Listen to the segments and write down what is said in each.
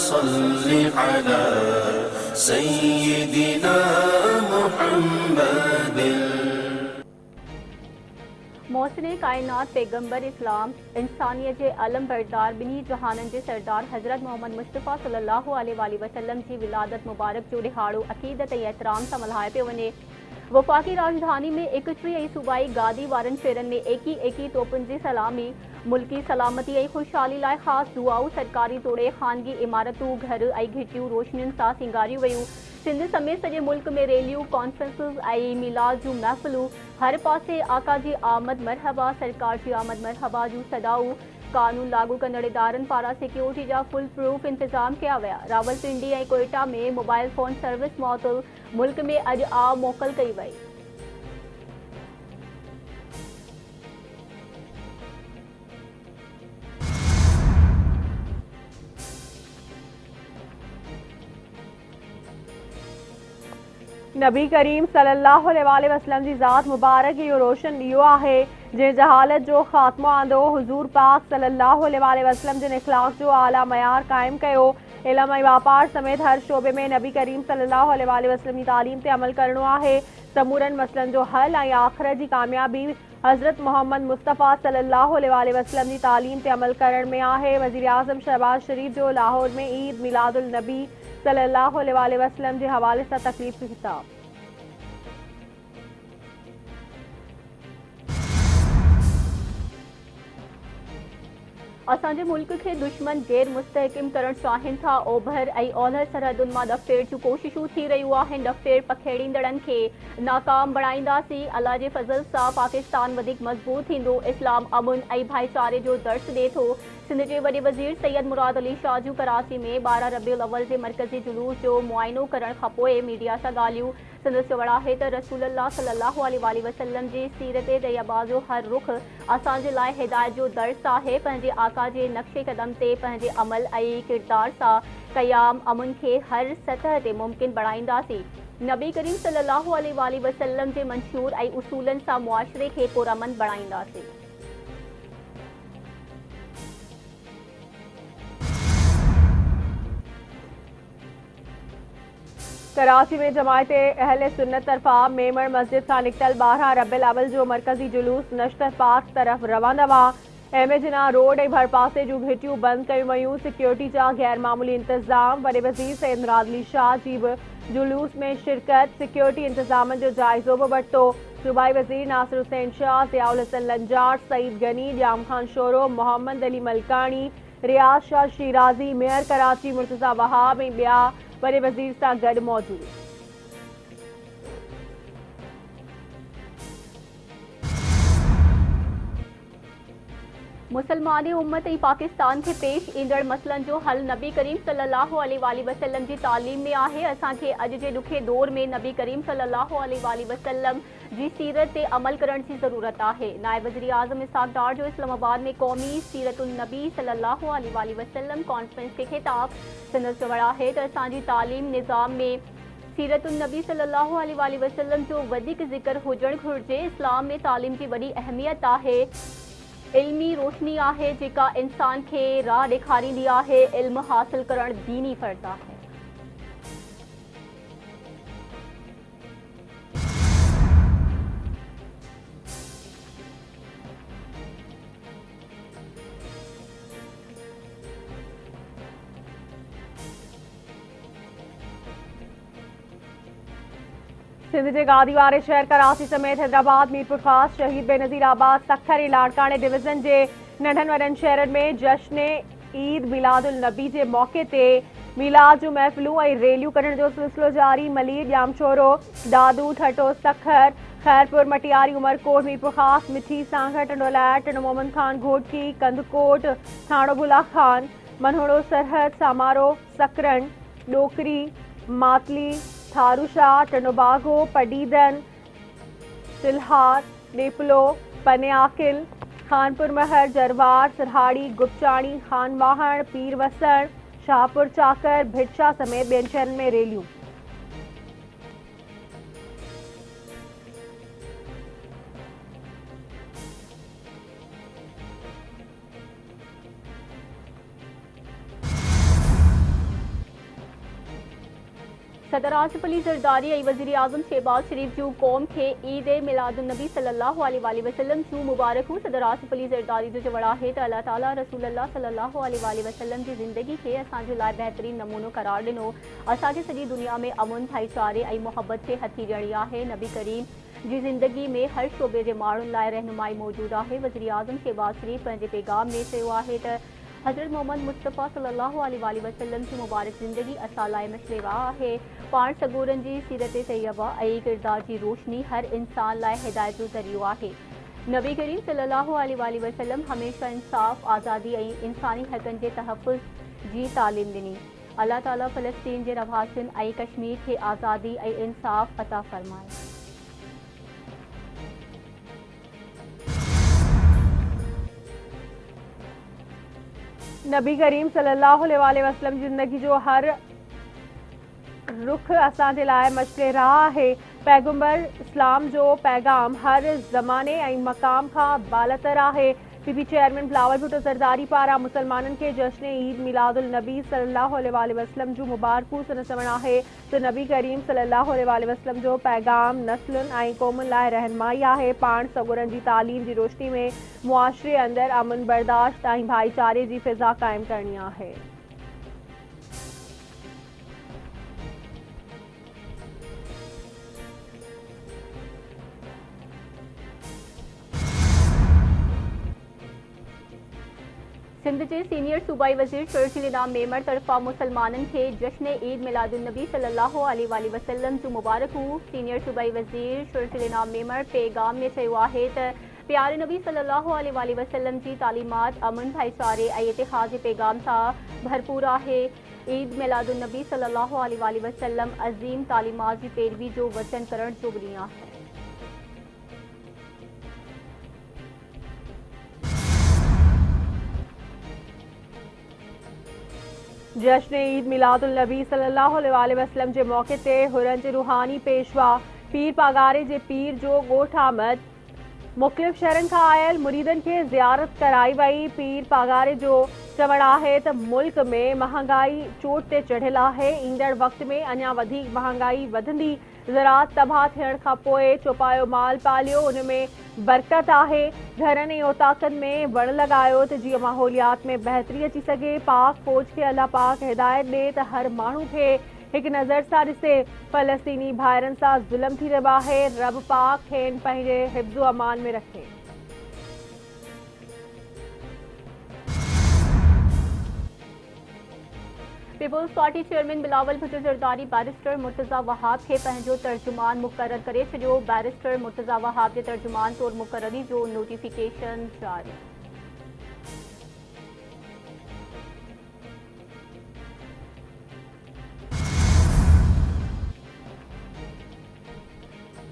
सल्लि अला सय्यिदिना मुहम्मद। मोहसिन कायनात पैगंबर इस्लाम इंसानियत जे अलम बरदार बिनी जहानन जे सरदार हज़रत मोहम्मद मुस्तफ़ा सल्लल्लाहु अलैहि वसल्लम जी विलादत मुबारक जो ॾिहाड़ो अक़ीदत ऐं एहतराम सां मल्हायो पियो वञे। वफ़ाक़ी राजधानी में 21 ऐं सूबाई गादी वारनि शेरनि में एकी तोपुनि जी सलामी, मुल्की सलामती ऐं ख़ुशहाली लाइ ख़ासि दुआऊं, सरकारी तोड़े ख़ानगी इमारतूं, घर ऐं घिटियूं रोशनियुनि सां सिंगारियूं वयूं। सिंध समेत सॼे मुल्क में रैलियूं, कॉन्फ्रेंसिस ऐं मिलाद जूं महफ़िलूं, हर पासे आका जी आमद मरहबा, सरकार जी आमद मरहबा जूं सदाऊं। कानून लागू कंदड़ इदारनि पारां सिक्योरिटी जा फुल प्रूफ इंतजाम किया विया। रावलपिंडी ऐं कोयटा में मोबाइल फ़ोन सर्विस मुअत्तल, मुल्क में अॼु आम मोकल कई वई। नबी करीम सल्लल्लाहु अलैहि वसल्लम जी ज़ात मुबारक इहो रोशन ॾीओ आहे जंहिं जहालत जो ख़ात्मो आंदो। हुज़ूर पाक सल्लल्लाहु अलैहि वसल्लम जिन इख़लाक़ जो आला मयार क़ाइमु कयो। इल्म ऐं वापार समेत हर शोबे में नबी करीम सल्लल्लाहु अलैहि वसल्लम जी तालीम ते अमल करणो आहे। समूरनि मसइलनि जो हल ऐं आख़िरत जी कामयाबी हज़रत मोहम्मद मुस्तफ़ा सल्लल्लाहु अलैहि वसल्लम जी तालीम ते अमल करण में आहे। वज़ीर आज़म शहबाज शरीफ जो लाहौर में ईद मिलादुल नबी सल्लल्लाहु अलैहि वसल्लम जे हवाले सां तक़रीब जो खिताब। असांजे मुल्क के दुश्मन गैर मुस्तहकिम करण चाहिनि था। ओभर ऐं ओलह सरहदुनि मां दफ़्तेर जूं कोशिशूं थी रहियूं आहिनि। दफ़्तेर पखेड़ींदड़नि खे नाकाम बणाईंदासीं। अल्लाह जे फज़ल सां पाकिस्तान वधीक मज़बूत थींदो। इस्लाम अमुन ऐं भाईचारे जो दर्स ॾिए थो। सिंध जे वॾे वज़ीर सैयद मुराद अली शाह जूं कराची में 12 रबीउल अव्वल जे मरकज़ी जुलूस जो मुआइनो करण खां पोइ मीडिया सां ॻाल्हियूं। संदसि चवणु आहे त रसूलुल्लाह सल्लल्लाहु अलैहि वसल्लम जी सीरत तैयबा जो हर रुख़ असांजे लाइ हिदायत जो दर्स आहे। पंहिंजे आका जे नक्शे क़दम ते पंहिंजे अमल ऐं किरदार सां क़याम अमुन खे हर सतह ते मुमकिन बणाईंदासीं। नबी करीम सल्लल्लाहु अलैहि वसल्लम जे मंशूर ऐं उसूलनि सां मुआशरे खे पुरअमन बणाईंदासीं। कराची में जमायत अहले सुन्नत तरफ़ा मेमण मस्जिद खां निकतल 12 रबीउल अव्वल जो मरकज़ी जुलूस नश्तर पार्क तरफ़ रवाना हुआ। एमेजिना रोड ऐं भरपासे जूं घिटियूं बंदि कयूं वयूं। सिक्योरिटी जा गैर मामूली इंतज़ाम। वॾे वज़ीर सैयद मुराद अली शाह जी बि जुलूस में शिरकत। सिक्योरिटी इंतज़ामनि जो जाइज़ो बि वरितो। सूबाई वज़ीर नासिर हुसैन शाह, ज़ियाउल हसन लंजार, सईद गनी, ॼाम खान शोरो, मोहम्मद अली मलकानी, रियाज़ शाह शिराज़ी, मेयर कराची मुर्तज़ा वहाब ऐं ॿिया वॾे वज़ीर सां गॾु मौजूद। मुसलमान उम्मत ऐं पाकिस्तान के पेश ईंदड़ मसइलनि जो हल नबी करीम सल्लल्लाहु अलैहि वसल्लम जी तालीम में आहे। असांखे अॼु जे ॾुखे दौर में नबी करीम सल्लल्लाहु अलैहि वसल्लम जी सीरत ते अमल करण जी ज़रूरत आहे। नायब वज़ीर आज़म इसहाक़ डार जो इस्लामाबाद में क़ौमी सीरतुन नबी सल्लल्लाहु अलैहि वसल्लम कॉन्फ्रेंस खे ख़िताब। संदसि चवणु आहे त असांजी तालीम निज़ाम में सीरतुन नबी सल्लल्लाहु अलैहि वसल्लम जो वधीक ज़िक्र हुजणु घुरिजे। इस्लाम में तालीम जी वॾी अहमियत आहे। इल्मी रोशनी आहे जेका इंसान खे राह ॾेखारींदी आहे। इल्म हासिल करणु दीनी फ़र्ज़ आहे। सिंध के गादी वारे शहर कराची समेत हैदराबाद, मीरपुर खास, शहीद बेनज़ीर आबाद, सखर ऐं लाड़काने डिवीज़न के नंढनि वॾनि शहरनि में जश्न ईद मिलादुल नबी के मौक़े ते मिलाद जूं महफ़िलूं ऐं रैलियूं कढण जो सिलसिलो जारी। मलीर, ॼामशोरो, दादू, ठटो, सखर, खैरपुर, मटियारी, उमरकोट, मीरपुर खास, मिठी, सांगड़, टंडोलैट, मोहम्मद खान घोटकी, कंदकोट, थाणो बुला खान, मनोड़ो सरहद, सामारो, सकरन, डोकरी, मातली, थारूशाह, टनोबागो, पडीदन, तिल्हार, नेपलो, पने आकिल, खानपुर महर, जरवार, सिरहाड़ी, गुपचाणी, खानवाहण, पीर वसण, शाहपुर चाकर, भिटशा समेत ॿियनि शहरनि में रैलियूं। सदर आसिफ अली ज़रदारी ऐं वज़ीर आज़म शहबाज शरीफ जूं क़ौम खे ईद मिलादुन नबी सल्लल्लाहु अलैहि वसल्लम जूं मुबारकूं। सदर आसिफ अली ज़रदारी जो चवण आहे त अल्लाह ताला रसूलुल्लाह सल्लल्लाहु अलैहि वसल्लम जी ज़िंदगी खे असांजे लाइ बहितरीन नमूनो करार ॾिनो। असांखे सॼी दुनिया में अमन, भाईचारे ऐं मोहब्बत खे हथी ॾियणी आहे। नबी करीम जी ज़िंदगी में हर शोबे जे माण्हुनि लाइ रहनुमाई मौजूदु आहे। वज़ीर आज़म शहबाज शरीफ पंहिंजे पैगाम में चयो आहे त हज़रत मोहम्मद मुस्तफ़ा सल्लल्लाहु अलैहि वसल्लम जी मुबारक ज़िंदगी असां लाइ मशरे राह आहे। पाण सगोरनि जी सीरत तैयबा ऐं किरदार जी रोशनी हर इंसान लाइ हिदायत जो ज़रियो आहे। नबी करीम सल्लल्लाहु अलैहि वसल्लम हमेशह इंसाफ़, आज़ादी ऐं इंसानी हक़नि जे तहफ़्फ़ुज़ जी तालीम ॾिनी। अल्लाह ताला फ़लस्तीन जे रवासियुनि ऐं कश्मीर खे आज़ादी ऐं इंसाफ़ अता फ़रमाए। नबी करीम सल्लल्लाहु अलैहि वसल्लम ज़िंदगी जो हर रुख असांजे लाइ मशरे राह आहे। पैगंबर इस्लाम जो पैगाम हर ज़माने ऐं मक़ाम खां बालतर आहे। पीपी चेयरमैन बिलावल भुट्टो ज़रदारी पारां मुसलमाननि खे जश्न ईद मिलादुल नबी सल्लल्लाहु अलैहि वसल्लम जूं मुबारकूं। संदसि चवण आहे त नबी करीम सल्लल्लाहु अलैहि वसल्लम जो पैगाम नस्लुनि ऐं क़ौमुनि लाइ रहनुमाई आहे। पाण सगुरनि जी तालीम जी रोशनी में मुआशरे अंदरि अमन, बर्दाश्त ऐं भाईचारे जी फ़िज़ा क़ाइमु करणी आहे। सिंध के सीनियर सूबाई वज़ीर शर्जील इनाम मेमर तरफ़ा मुसलमाननि खे जश्न ईद मिलादुन नबी सल्लल्लाहु अलैहि वसल्लम जूं मुबारकूं। सीनियर सूबाई वज़ीर शर्जील इनाम मेमर पैगाम में चयो आहे त प्यारे नबी सल्लल्लाहु अलैहि वसल्लम जी तालीमात अमन, भाईचारे ऐं इतिहाद जे पैगाम सां भरपूर आहे। ईद मिलादुन नबी सल्लल्लाहु अलैहि वसल्लम अज़ीम तालीमात जी पैरवी जो वचन करण जो ॾींहुं आहे। जश्न ईद मिलादुल नबी सल्लल्लाहु अलैहि वसल्लम जे मौक़े ते हुरनि जे रूहानी पेशवा पीर पागारे जे पीर जो ॻोठ आमद। मुख़्तलिफ़ शहरनि खां आयल मुरीदनि खे ज़ियारत कराई वई। पीर पागारे जो चवण आहे त मुल्क में महांगाई चोट ते चढ़ियल आहे। ईंदड़ वक़्त में अञा वधीक महांगाई वधंदी। ज़राअत तबाह थियण खां पोइ चोपायो माल पालियो, उन में बरकत आहे। घरनि ऐं ओताकनि में वण लॻायो त जीअं माहौलियात में बहितरी अची सघे। पाक फ़ौज खे अल्लाह पाक हिदायत ॾे त हर माण्हू खे हिकु नज़र सां ॾिसे। फ़लस्तीनी भाइरनि सां ज़ुल्म थी रहियो आहे। रब पाक खेनि पंहिंजे हिफ्ज़ो अमान में रखे। Peoples Party chairman Bilawal Bhutto Zardari barrister Murtaza Wahab खे पंहिंजो तर्जुमान मुक़रर करे छॾियो। बैरिस्टर मुर्तज़ा वहाब जे तर्जुमान तौरु मुक़ररी जो नोटिफिकेशन जारी।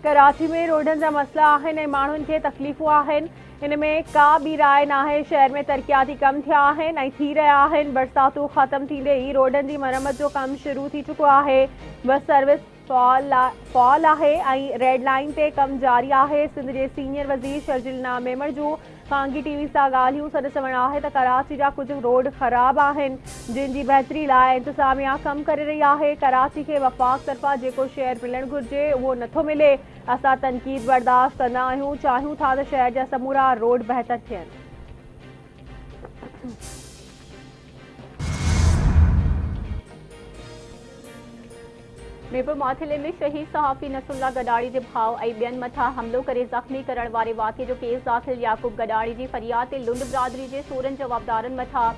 कराची में रोडनि जा मसला आहिनि ऐं माण्हुनि खे तकलीफ़ूं आहिनि। इन में का बि राय नाहे। शहर में तरक़ियाती कम थिया आहिनि ऐं थी रहिया आहिनि। बरसातूं ख़त्म थींदे ई रोडनि जी मरम्मत जो कमु शुरू थी चुको आहे। बस सर्विस फॉल आहे ऐं रेड लाइन ते कमु जारी आहे। सिंध जे सीनियर वज़ीर शर्जील इनाम मेमर जूं कांगी टीवी सां ॻाल्हियूं। संदसि चवण आहे त कराची जा कुझु रोड ख़राब आहिनि, जिन जी बहितरी लाइ इंतिज़ामिया कमु करे रही आहे। कराची खे वफ़ाक़ तरफ़ां जेको शेयर मिलणु घुरिजे उहो नथो मिले। असां तनक़ीद बर्दाश्त कंदा आहियूं, चाहियूं था त शहर जा समूरा रोड बहितर थियनि। मीरपुर माथिले में शहीद सहाफ़ी नसरुल्लाह गडाड़ी जे भाउ ऐं ॿियनि मथां हमिलो करे ज़ख़्मी करण वारे वाक़े जो केस दाख़िल। याक़ूब गडाड़ी जी फरियाद ते लुंड बिरादरी जे 16 जवाबदारनि मथां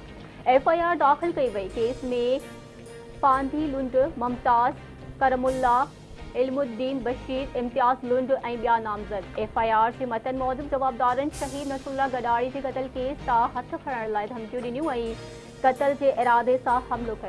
FIR दाख़िल कई वई। केस में पांधी लुंड, मुमताज़ करमुल्ला, इल्मुद्दीन बशीर, इम्तियाज़ लुंड ऐं ॿिया नामज़द। FIR जे मतन मूजिब जवाबदारनि शहीद नसरुल्लाह गडाड़ी जे क़त्ल केस सां हथ खणण लाइ धमकियूं ॾिनियूं ऐं क़त्ल जे इरादे सां हमिलो कयो।